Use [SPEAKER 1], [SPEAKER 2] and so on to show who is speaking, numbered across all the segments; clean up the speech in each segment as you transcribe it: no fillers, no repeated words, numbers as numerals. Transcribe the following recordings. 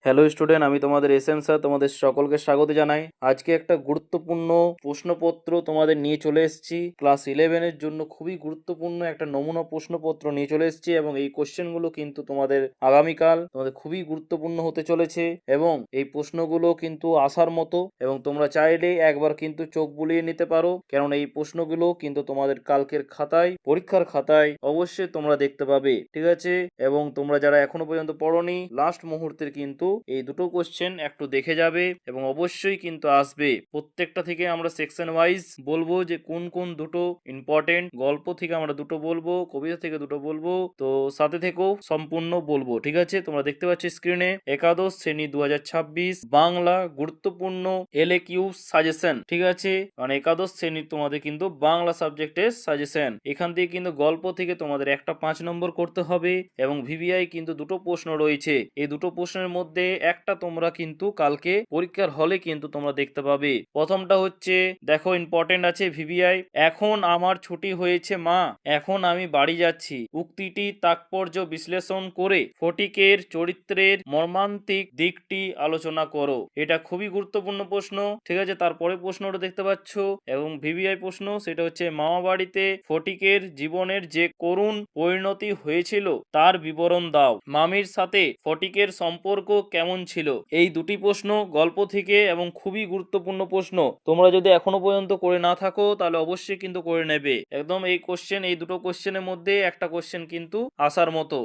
[SPEAKER 1] Hello student, আমি তোমাদের SM sir তোমাদের সকলকে স্বাগত জানাই। আজকে একটা গুরুত্বপূর্ণ প্রশ্নপত্র তোমাদের নিয়ে চলে এসেছি। ক্লাস 11-এর জন্য খুবই গুরুত্বপূর্ণ একটা নমুনা প্রশ্নপত্র নিয়ে চলে এসেছি এবং এই কোশ্চেনগুলো কিন্তু তোমাদের আগামীকাল তোমাদের খুবই গুরুত্বপূর্ণ হতে চলেছে এবং এই প্রশ্নগুলো কিন্তু আসার মতো এবং তোমরা চাইলে একবার কিন্তু চোখ বুলিয়ে নিতে পারো, কারণ এই প্রশ্নগুলো কিন্তু তোমাদের কালকের খাতায়, পরীক্ষার খাতায় অবশ্যই তোমরা দেখতে পাবে, ঠিক আছে? এবং তোমরা যারা এখনো পর্যন্ত পড়োনি, লাস্ট মুহূর্তের কিন্তু এই দুটো কোশ্চেন একটু দেখে যাবে এবং অবশ্যই কিন্তু আসবে। প্রত্যেকটা থেকে আমরা সেকশন ওয়াইজ বলবো যে কোন কোন দুটো ইম্পর্টেন্ট। গল্প থেকে আমরা দুটো বলবো, কবিতা থেকে দুটো বলবো, তো সাথে থেকেও সম্পূর্ণ বলবো, ঠিক আছে? তোমরা দেখতে পাচ্ছ স্ক্রিনে একাদশ শ্রেণী 2026 বাংলা গুরুত্বপূর্ণ এলএকিউ সাজেশন, ঠিক আছে? মানে একাদশ শ্রেণীর তোমাদের কিন্তু বাংলা সাবজেক্টের সাজেশন। এখান থেকে কিন্তু গল্প থেকে তোমাদের একটা 5 নম্বর করতে হবে এবং ভিভিআই কিন্তু দুটো প্রশ্ন রয়েছে। এই দুটো প্রশ্নের মধ্যে একটা তোমরা কিন্তু কালকে পরীক্ষার হলে কিন্তু তোমরা দেখতে পাবে। প্রথমটা হচ্ছে, দেখো ইম্পর্টেন্ট আছে ভিভিআই, এখন আমার ছুটি হয়েছে মা, এখন আমি বাড়ি যাচ্ছি, উক্তিটি তাৎপর্য বিশ্লেষণ করে ফটিকের চরিত্রের মর্মান্তিক দিকটি আলোচনা করো। এটা খুবই গুরুত্বপূর্ণ প্রশ্ন, ঠিক আছে? তারপরে প্রশ্নটা দেখতে পাচ্ছ এবং ভিভিআই প্রশ্ন, সেটা হচ্ছে মামা বাড়িতে ফটিকের জীবনের যে করুণ পরিণতি হয়েছিল তার বিবরণ দাও। মামির সাথে ফটিকের সম্পর্ক কেমন ছিল? এই দুটি প্রশ্ন গল্প থেকে এবং খুবই গুরুত্বপূর্ণ প্রশ্ন। তোমরা যদি এখনো পর্যন্ত করে না থাকো তাহলে অবশ্যই কিন্তু করে নেবে। একদম এই কোশ্চেন, এই দুটো কোশ্চেনের মধ্যে একটা কোশ্চেন কিন্তু আসার মতো।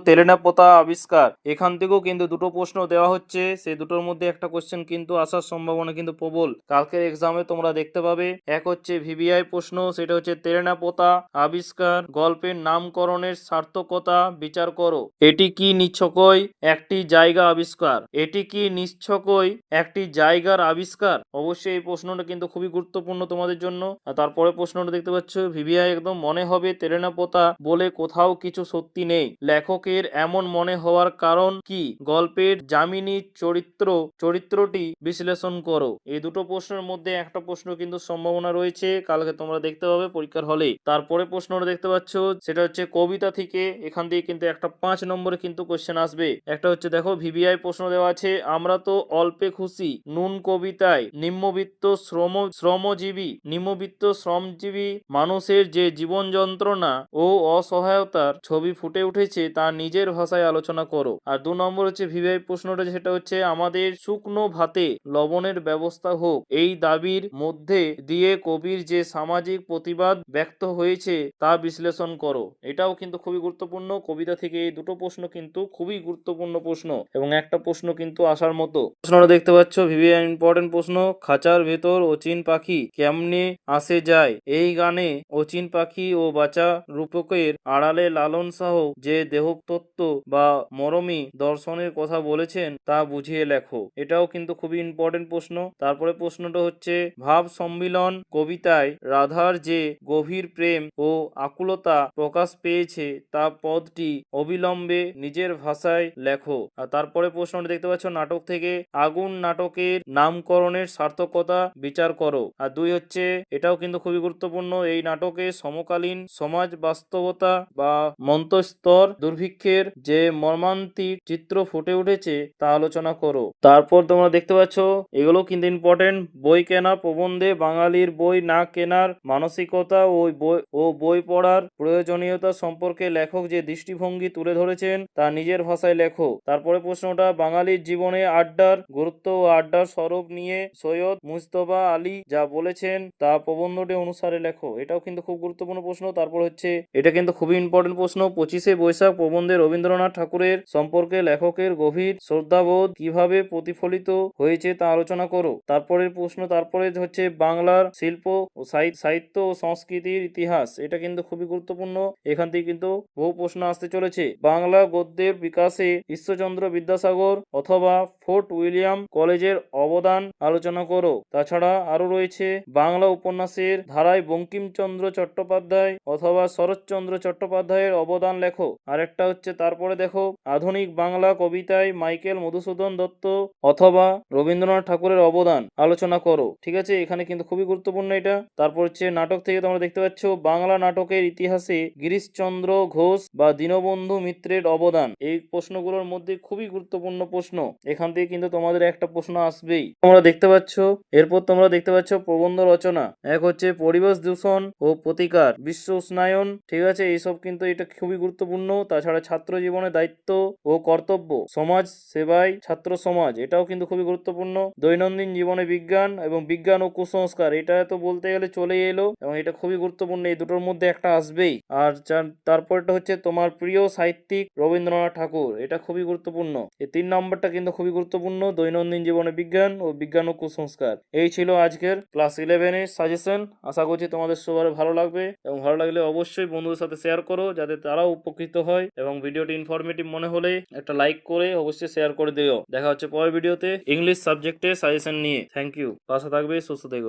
[SPEAKER 1] তেলেনাপোতা আবিষ্কার, এখান থেকেও কিন্তু দুটো প্রশ্ন দেওয়া হচ্ছে, সেই দুটোর মধ্যে একটা কোশ্চেন কিন্তু আসার সম্ভাবনা কিন্তু প্রবল। কালকের এক্সামে তোমরা দেখতে পাবে। এক হচ্ছে ভিভিআই প্রশ্ন, সেটা হচ্ছে তেলেনাপোতা আবিষ্কার গল্পের নামকরণের সার্থকতা বিচার করো। এটি কি নিছকই একটি জায়গা আবিষ্কার? এটি কি নিছকই একটি জায়গার আবিষ্কার? অবশ্যই এই প্রশ্নটা কিন্তু খুবই গুরুত্বপূর্ণ তোমাদের জন্য। আর তারপরে প্রশ্নটা দেখতে পাচ্ছ ভিভিআই একদম, মনে হবে তেলেনাপোতা বলে কোথাও কিছু সত্যি নেই, লেখকের এমন মনে হওয়ার কারণ কি? গল্পের যামিনী চরিত্রটি বিশ্লেষণ করো। এই দুটো প্রশ্নের মধ্যে একটা প্রশ্ন কিন্তু সম্ভাবনা রয়েছে, কালকে তোমরা দেখতে পাবে পরীক্ষার হলে। তারপরে প্রশ্নটা দেখতে পাচ্ছ, সেটা হচ্ছে কবিতা থেকে। এখান থেকে কিন্তু একটা 5 নম্বরে কিন্তু কোশ্চেন আসবে। একটা হচ্ছে, দেখো ভিভিআই প্রশ্ন দেওয়া আছে, আমরা তো অল্পে খুশি নুন কবিতায় নিম্নবিত্ত শ্রমজীবী মানুষের যে জীবন যন্ত্রণা ও অসহায়তার ছবি ফুটে উঠেছে তা নিজের ভাষায় আলোচনা করো। আর 2 নম্বর হচ্ছে ভিভিআই প্রশ্নটা, সেটা হচ্ছে আমাদের শুকনো ভাতে লবণের ব্যবস্থা হোক, এই দাবির মধ্যে দিয়ে কবির যে সামাজিক প্রতিবাদ ব্যক্ত হয়েছে তা বিশ্লেষণ করো। এটাও কিন্তু খুবই গুরুত্বপূর্ণ। কবিতা থেকে এই দুটো প্রশ্ন কিন্তু খুবই গুরুত্বপূর্ণ প্রশ্ন এবং একটা প্রশ্ন কিন্তু আসার মতো। প্রশ্নটা দেখতে পাচ্ছ ভিভিআই ইম্পর্টেন্ট প্রশ্ন, খাঁচার ভেতর অচিন পাখি কেমনে আসে যায়? এই গানে অচিন পাখি ও বাঁচা রূপকের আড়ালে লালন সাহ যে দেহতত্ত্ব বা মরমী দর্শনের কথা বলেছেন তা বুঝিয়ে লেখো। এটাও কিন্তু খুবই ইম্পর্টেন্ট প্রশ্ন। তারপরে প্রশ্নটা হচ্ছে, ভাব সম্মিলন কবিতায় রাধার যে গভীর প্রেম ও আকুলতা প্রকাশ পেয়েছে তা পদটি অবিলম্বে নিজের ভাষায় লেখো। আর তারপরে প্রশ্নটা দেখতে পাচ্ছ নাটক থেকে, আগুন নাটকের নামকরণের সার্থকতা বিচার করো। আর 2 হচ্ছে, এটাও কিন্তু খুবই গুরুত্বপূর্ণ, এই নাটকে সমকালীন সমাজ বাস্তবতা বা মন্তস্তর দুর্ভিক্ষের যে মর্মান্তিক চিত্র ফুটে উঠেছে তা আলোচনা করো। তারপর তোমরা দেখতে পাচ্ছ, এগুলো কিন্তু ইম্পর্টেন্ট, বই কেনা প্রবন্ধে বাঙালির বই না কেনার মানসিকতা ও বই পড়ার প্রয়োজনীয়তা সম্পর্কে লেখক যে দৃষ্টিভঙ্গি তুলে ধরেছেন তা নিজের ভাষায় লেখো। তারপরে প্রশ্নটা, বাঙালির জীবনে আড্ডার গুরুত্ব ও আড্ডার স্বরূপ নিয়ে সৈয়দ মুজতবা আলী যা বলেছেন তা প্রবন্ধটি অনুসারে লেখো। এটাও কিন্তু খুব গুরুত্বপূর্ণ প্রশ্ন। তারপর হচ্ছে, এটা কিন্তু খুবই ইম্পর্টেন্ট প্রশ্ন, 25শে বৈশাখ প্রবন্ধে রবীন্দ্রনাথ ঠাকুরের সম্পর্কে লেখকের গভীর শ্রদ্ধাবোধ কিভাবে প্রতিফলিত হয়েছে তা আলোচনা করো। তারপরের প্রশ্ন, তারপরে হচ্ছে বাংলার শিল্প ও সাহিত্য ও সংস্কৃতির ইতিহাস। এটা কিন্তু খুবই গুরুত্বপূর্ণ, এখান থেকে কিন্তু বহু প্রশ্ন আসতে চলেছে। বাংলা গদ্যের বিকাশে ঈশ্বরচন্দ্র বিদ্যাসাগর অথবা ফোর্ট উইলিয়াম কলেজের অবদান আলোচনা করো। তাছাড়া আরো রয়েছে বাংলা উপন্যাসের ধারায় বঙ্কিমচন্দ্র চট্টোপাধ্যায় অথবা শরৎচন্দ্র চট্টোপাধ্যায়ের অবদান লেখো। আরেকটা হচ্ছে তারপরে দেখো আধুনিক বাংলা কবিতায় মাইকেল মধুসূদন দত্ত অথবা রবীন্দ্রনাথ ঠাকুরের অবদান আলোচনা করো। ঠিক আছে, এখানে কিন্তু খুবই গুরুত্বপূর্ণ এটা। তারপর হচ্ছে নাটক থেকে তোমরা দেখতে পাচ্ছ বাংলা নাটকের ইতিহাসে গিরিশচন্দ্র ঘোষ বা দীনবন্ধু মিত্রের অবদান। এই প্রশ্নগুলোর মধ্যে খুবই গুরুত্বপূর্ণ প্রশ্ন, এখান থেকে কিন্তু তোমাদের একটা প্রশ্ন আসবেই। তোমরা দেখতে পাচ্ছ এরপর তোমরা দেখতে পাচ্ছ প্রবন্ধ রচনা। এক হচ্ছে পরিবেশ দূষণ ও প্রতিকার, বিশ্ব উষ্ণায়ন। ঠিক আছে, এইসব কিন্তু এটা খুবই গুরুত্বপূর্ণ। তাছাড়া ছাত্র জীবনের দায়িত্ব ও কর্তব্য, সমাজ সেবায় ছাত্র সমাজ, এটাও কিন্তু খুবই গুরুত্বপূর্ণ। দৈনন্দিন জীবনে বিজ্ঞান এবং বিজ্ঞান ও কুসংস্কার, এটা তো বলতে গেলে চলেই এলো এবং এটা খুবই গুরুত্বপূর্ণ। এই দুটোর মধ্যে একটা আসবেই। আর তারপরটা হচ্ছে তোমার প্রিয় সাহিত্যিক রবীন্দ্রনাথ ঠাকুর, এটা খুবই গুরুত্বপূর্ণ। এই 3 নম্বরটা কিন্তু খুবই গুরুত্বপূর্ণ, দৈনন্দিন জীবনে বিজ্ঞান ও কুসংস্কার। এই ছিল আজকের ক্লাস 11 এর সাজেশন। আশা করছি তোমাদের সবার ভালো লাগবে এবং ভালো লাগলে অবশ্যই বন্ধুদের সাথে শেয়ার করো যাতে তারাও উপকৃত হয়, এবং ভিডিওটি ইনফরমেটিভ মনে হলে একটা লাইক করে অবশ্যই শেয়ার করে দিও। দেখা হচ্ছে পরের ভিডিওতে ইংলিশ সাবজেক্টের সাজেশন নিয়ে। থ্যাংক ইউ, পাশে থাকবে, সুস্থ থেকো।